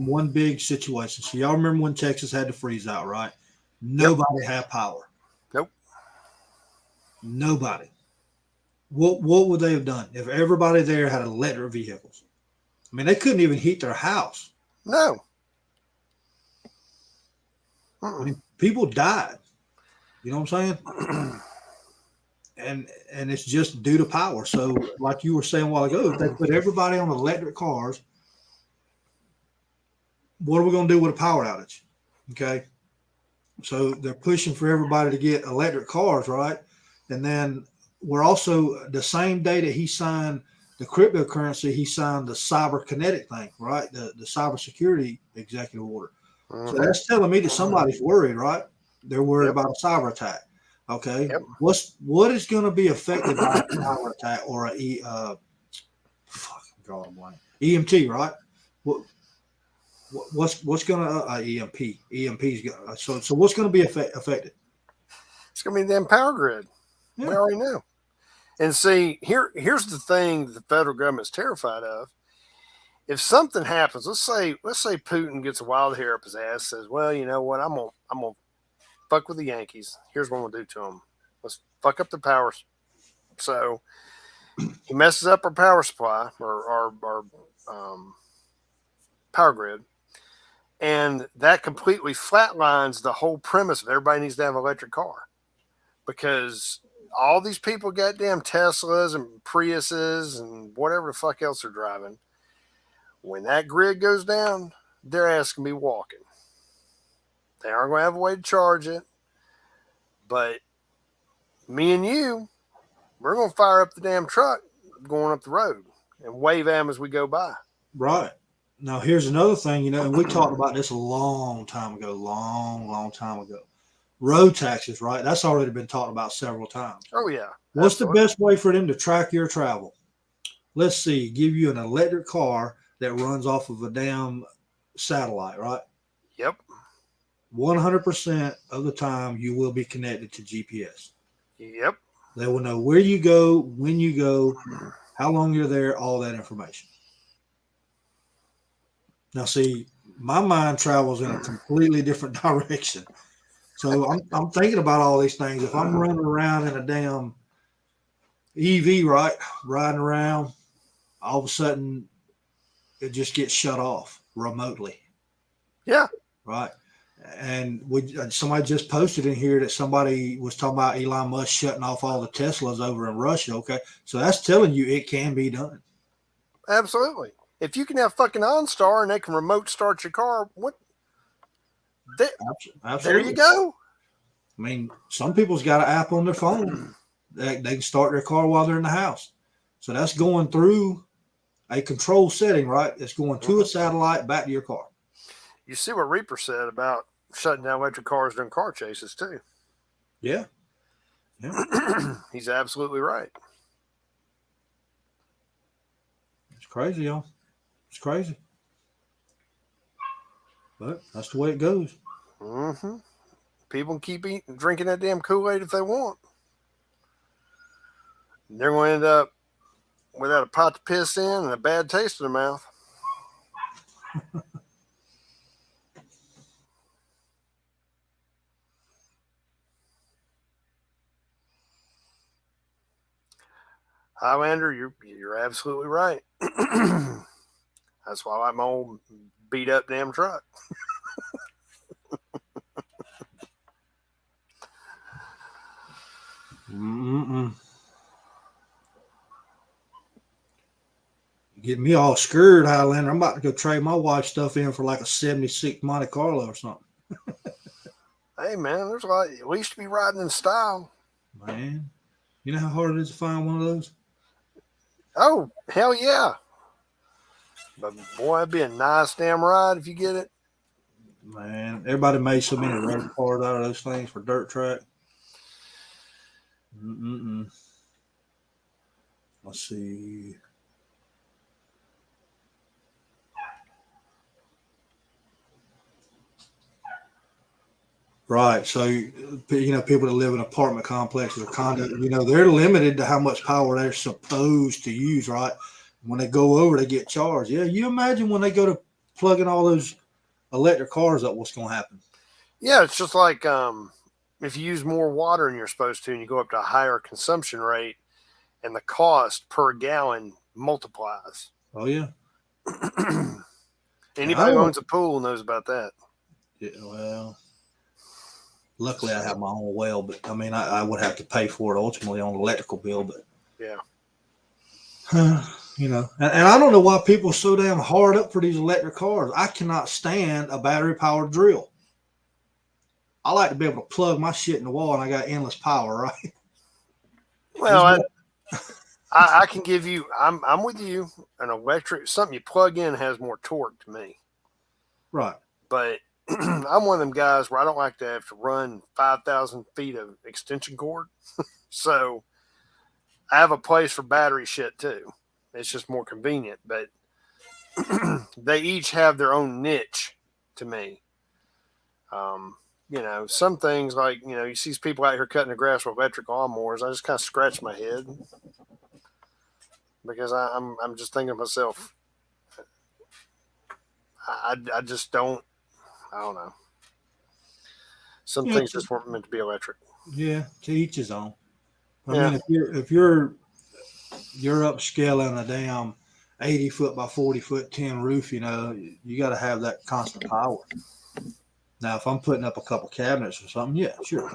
one big situation. So y'all remember when Texas had to freeze out, right? Nobody had power. Nope. Nobody. What would they have done if everybody there had electric vehicles? I mean, they couldn't even heat their house. No. I mean, people died. You know what I'm saying? And it's just due to power. So, like you were saying a while ago, if they put everybody on electric cars, what are we going to do with a power outage? Okay. So they're pushing for everybody to get electric cars, right? And then we're also, the same day that he signed the cryptocurrency, he signed the cyberkinetic thing, right? The cybersecurity executive order. So that's telling me that somebody's worried, right? They're worried about a cyber attack. Okay. Yep. What is going to be affected by a cyber attack or EMT, right? What's going to EMP's so what's going to be affected? It's going to be the damn power grid. Yeah. We already know. And see, here's the thing that the federal government's terrified of. If something happens, let's say Putin gets a wild hair up his ass, says, "Well, you know what? I'm gonna fuck with the Yankees. Here's what we'll do to them. Let's fuck up the power." So he messes up our power supply or our power grid, and that completely flatlines the whole premise of everybody needs to have an electric car, because all these people got damn Teslas and Priuses and whatever the fuck else they're driving. When that grid goes down, their ass can be walking. They aren't going to have a way to charge it. But me and you, we're going to fire up the damn truck going up the road and wave at them as we go by. Right. Now, here's another thing, and we talked about this a long time ago, long time ago. Road taxes, right? That's already been talked about several times. Oh, yeah. What's the best way for them to track your travel? Let's see, give you an electric car that runs off of a damn satellite, right? Yep. 100% of the time you will be connected to GPS. Yep. They will know where you go, when you go, how long you're there, all that information. Now, see, my mind travels in a completely different direction. So I'm thinking about all these things. If I'm running around in a damn EV, right, riding around, all of a sudden it just gets shut off remotely. Yeah. Right. And somebody just posted in here that somebody was talking about Elon Musk shutting off all the Teslas over in Russia. Okay. So that's telling you it can be done. Absolutely. If you can have fucking OnStar and they can remote start your car, what? Absolutely. There you go. I mean, some people's got an app on their phone that they can start their car while they're in the house. So that's going through a control setting, right? It's going to a satellite back to your car. You see what Reaper said about shutting down electric cars during car chases too. Yeah. He's absolutely right. It's crazy, y'all. It's crazy. But that's the way it goes. Mm-hmm. People can keep drinking that damn Kool-Aid if they want. They're going to end up without a pot to piss in and a bad taste in their mouth. Highlander, you're absolutely right. That's why I like my old beat up damn truck. Get me all scared, Highlander. I'm about to go trade my wife stuff in for like a 76 Monte Carlo or something. Hey, man, there's a lot. We used to be riding in style. Man, you know how hard it is to find one of those? Oh, hell yeah. But boy, it'd be a nice damn ride if you get it. Man, everybody made so many race cars out of those things for dirt track. Let's see. Right. So, people that live in apartment complexes or condo, they're limited to how much power they're supposed to use, right? When they go over, they get charged. Yeah. You imagine when they go to plugging all those electric cars up, what's going to happen? Yeah. It's just like if you use more water than you're supposed to and you go up to a higher consumption rate and the cost per gallon multiplies. Oh, yeah. Anybody who owns a pool knows about that. Yeah, well, luckily I have my own well, but I mean, I would have to pay for it ultimately on the electrical bill, but yeah. And I don't know why people are so damn hard up for these electric cars. I cannot stand a battery powered drill. I like to be able to plug my shit in the wall and I got endless power, right? Well, I can give you, I'm with you. An electric, something you plug in has more torque to me. Right. But I'm one of them guys where I don't like to have to run 5,000 feet of extension cord. So I have a place for battery shit too. It's just more convenient, but they each have their own niche to me. Some things like, you see people out here cutting the grass with electric lawnmowers. I just kind of scratch my head because I'm just thinking to myself, I just don't, I don't know. Some things just weren't meant to be electric. Yeah, to each his own. I mean, if you're upscaling a damn 80 foot by 40 foot tin roof, you got to have that constant power. Now, if I'm putting up a couple cabinets or something, yeah, sure.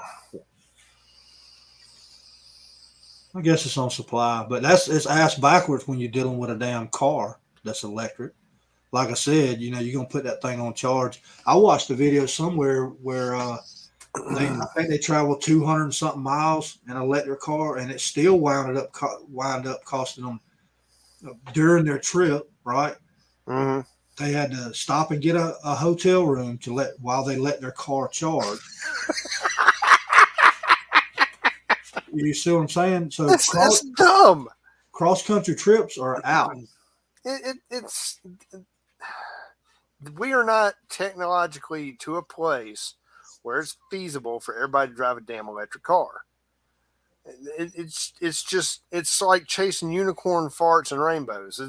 I guess it's on supply, but it's ass backwards when you're dealing with a damn car that's electric. Like I said, you're going to put that thing on charge. I watched a video somewhere where I think they traveled 200 and something miles in an electric car, and it still wound up costing them during their trip, right? Mm-hmm. They had to stop and get a hotel room while they let their car charge. You see what I'm saying? So that's dumb. Cross-country trips are out. We are not technologically to a place where it's feasible for everybody to drive a damn electric car. It's like chasing unicorn farts and rainbows.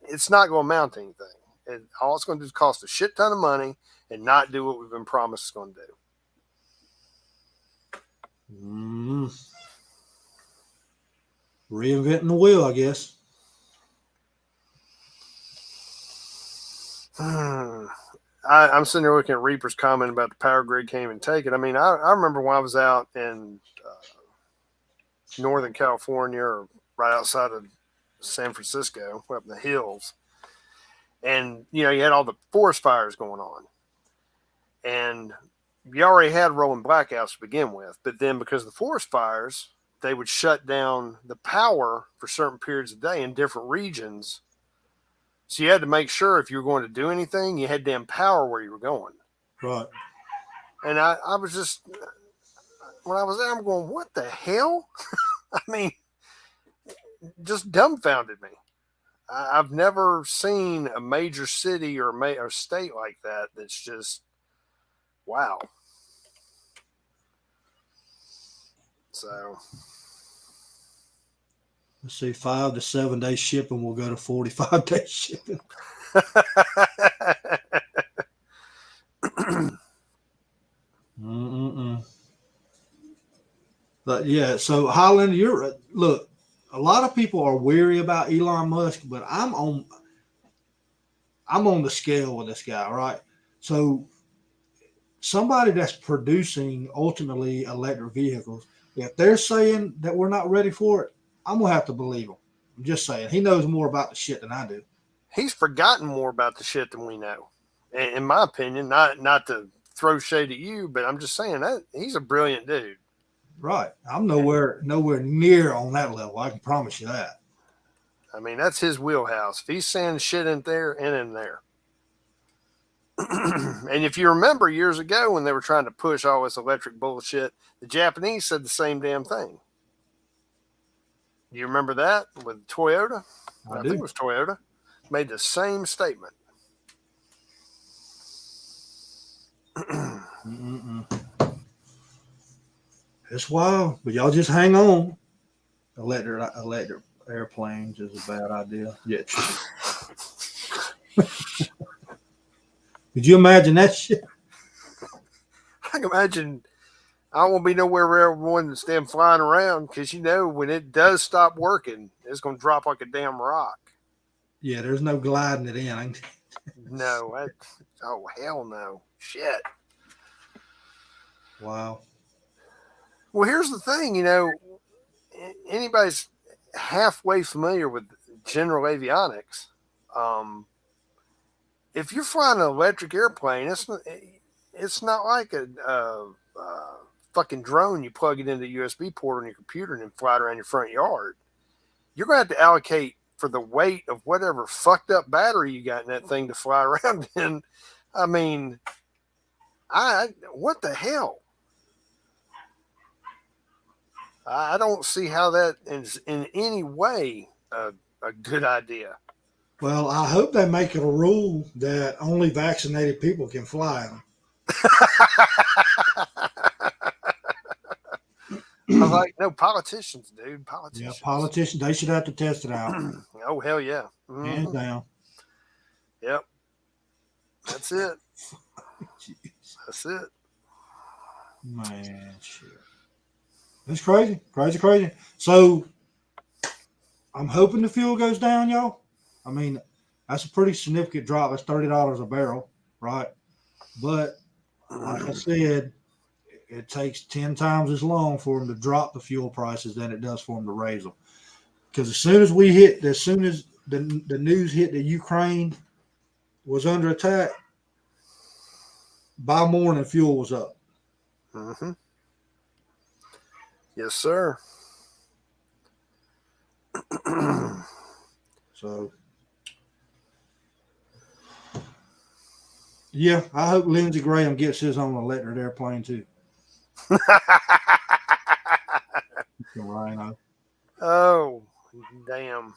It's not going to amount to anything. All it's going to do is cost a shit ton of money and not do what we've been promised it's going to do. Reinventing the wheel, I guess. I'm sitting there looking at Reaper's comment about the power grid can't even take it. I mean, I remember when I was out in Northern California or right outside of San Francisco, up in the hills. And, you had all the forest fires going on. And you already had rolling blackouts to begin with. But then because of the forest fires, they would shut down the power for certain periods of the day in different regions. So you had to make sure if you were going to do anything, you had damn power where you were going. Right. And I was just, when I was there, I'm going, what the hell? I mean, just dumbfounded me. I've never seen a major city or state like that that's just, wow. So. Let's see, 5 to 7 day shipping will go to 45 day shipping. But yeah, so Highland, look, a lot of people are weary about Elon Musk, but I'm I'm on the scale with this guy, right? So somebody that's producing ultimately electric vehicles, if they're saying that we're not ready for it, I'm gonna have to believe him. I'm just saying he knows more about the shit than I do. He's forgotten more about the shit than we know. In my opinion, not to throw shade at you, but I'm just saying that he's a brilliant dude. Right. I'm nowhere near on that level. I can promise you that. I mean, that's his wheelhouse. If he's saying shit in there and in there. And if you remember years ago when they were trying to push all this electric bullshit, the Japanese said the same damn thing. Do you remember that with Toyota? I think it was Toyota. Made the same statement. It's wild, but y'all just hang on. Electric airplanes is a bad idea. Yeah. Could you imagine that shit? I can imagine. I won't be nowhere where everyone's damn flying around because when it does stop working, it's going to drop like a damn rock. Yeah, there's no gliding it in. No, oh hell no, shit. Wow. Well, here's the thing, anybody's halfway familiar with general avionics, if you're flying an electric airplane, it's not like a fucking drone. You plug it into the USB port on your computer and then fly it around your front yard. You're going to have to allocate for the weight of whatever fucked up battery you got in that thing to fly around in. I mean, what the hell? I don't see how that is in any way a good idea. Well, I hope they make it a rule that only vaccinated people can fly them. I'm like, no, politicians, dude. Politicians. Yeah, politicians, they should have to test it out. Oh, hell yeah. Mm-hmm. Hands down. Yep. That's it. That's it. Man, shit. It's crazy. Crazy. So, I'm hoping the fuel goes down, y'all. I mean, that's a pretty significant drop. That's $30 a barrel, right? But, like I said, it takes 10 times as long for them to drop the fuel prices than it does for them to raise them. Because as soon as the news hit that Ukraine was under attack, by morning fuel was up. Mm-hmm. Yes, sir. So, yeah, I hope Lindsey Graham gets his own electric airplane too. Rhino. Oh, damn.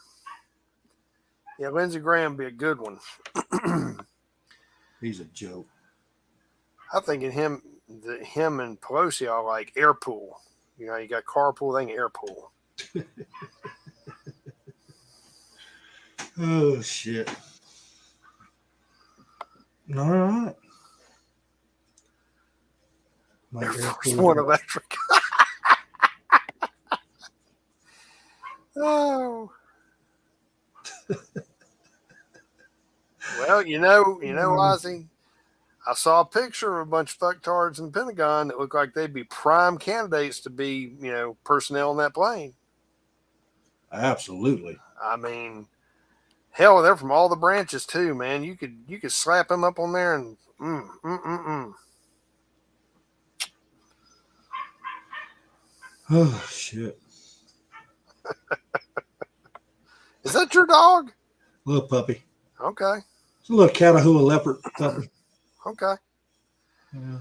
Yeah, Lindsey Graham be a good one. He's a joke. I'm thinking him and Pelosi are like airpool. You got carpool, they can airpool. Oh, shit. All right. Air Force One electric. Oh. Well, Ozzy, I saw a picture of a bunch of fucktards in the Pentagon that looked like they'd be prime candidates to be, personnel in that plane. Absolutely. I mean, hell, they're from all the branches too, man. You could slap them up on there and Oh, shit. Is that your dog? Little puppy. Okay. It's a little Catahoula leopard puppy. Okay. Yeah.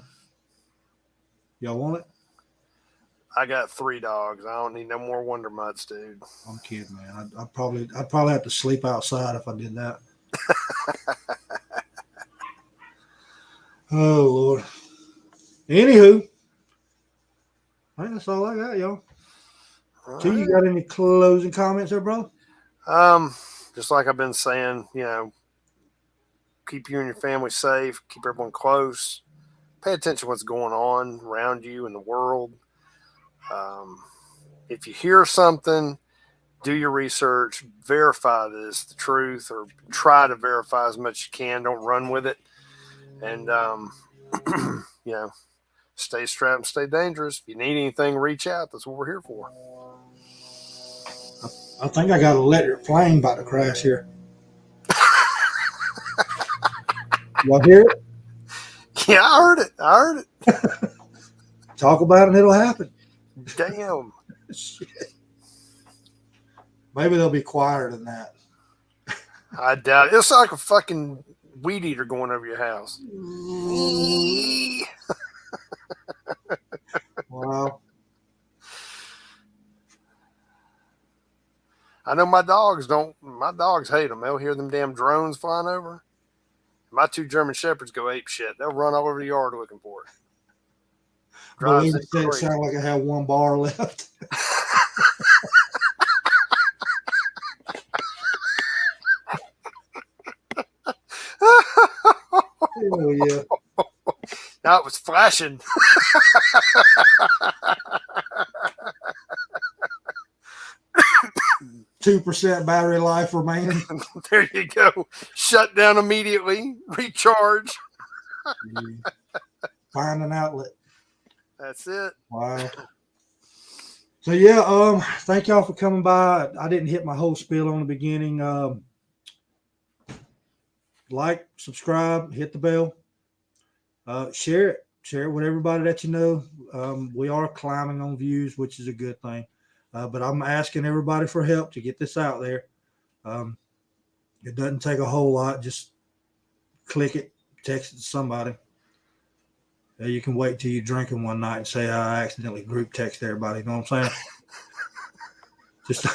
Y'all want it? I got 3 dogs. I don't need no more Wonder Mutts, dude. I'm kidding, man. I'd probably have to sleep outside if I did that. Oh, Lord. Anywho, I think that's all I got, y'all. So you got any closing comments there, bro? Just like I've been saying, keep you and your family safe, keep everyone close, pay attention to what's going on around you in the world. If you hear something, do your research, verify this the truth, or try to verify as much as you can. Don't run with it, and stay strapped and stay dangerous. If you need anything, reach out. That's what we're here for. I think I got an electric plane about to crash here. Y'all hear it? Yeah, I heard it. Talk about it and it'll happen. Damn. Shit. Maybe they'll be quieter than that. I doubt it. It's like a fucking weed eater going over your house. Wow. I know my dogs hate them. They'll hear them damn drones flying over. My 2 German Shepherds go ape shit. They'll run all over the yard looking for it. Believe it said it sounded like I had 1 bar left. Oh yeah. Now it was flashing. 2% battery life remaining. There you go. Shut down immediately. Recharge. Find an outlet. That's it. Wow. So yeah, thank y'all for coming by. I didn't hit my whole spiel on the beginning. Like, subscribe, hit the bell, share it with everybody that you know. We are climbing on views, which is a good thing. But I'm asking everybody for help to get this out there. It doesn't take a whole lot. Just click it, text it to somebody. You can wait till you're drinking one night and say, I accidentally group text everybody. You know what I'm saying? Just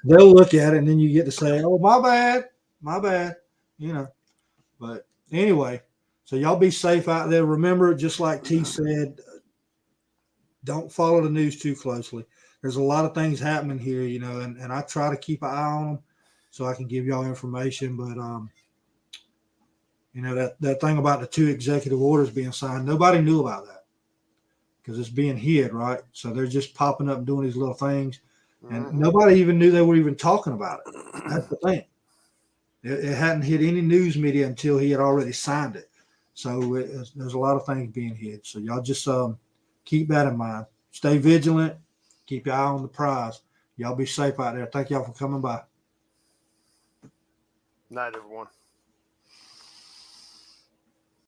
they'll look at it and then you get to say, oh, my bad. But anyway, so y'all be safe out there. Remember, just like T said, don't follow the news too closely. There's a lot of things happening here, and I try to keep an eye on them so I can give y'all information. But, that thing about the 2 executive orders being signed, nobody knew about that because it's being hid, right? So they're just popping up and doing these little things. And nobody even knew they were even talking about it. That's the thing. It hadn't hit any news media until he had already signed it. So there's a lot of things being hid. So y'all just keep that in mind. Stay vigilant. Keep your eye on the prize. Y'all be safe out there. Thank y'all for coming by. Night, everyone.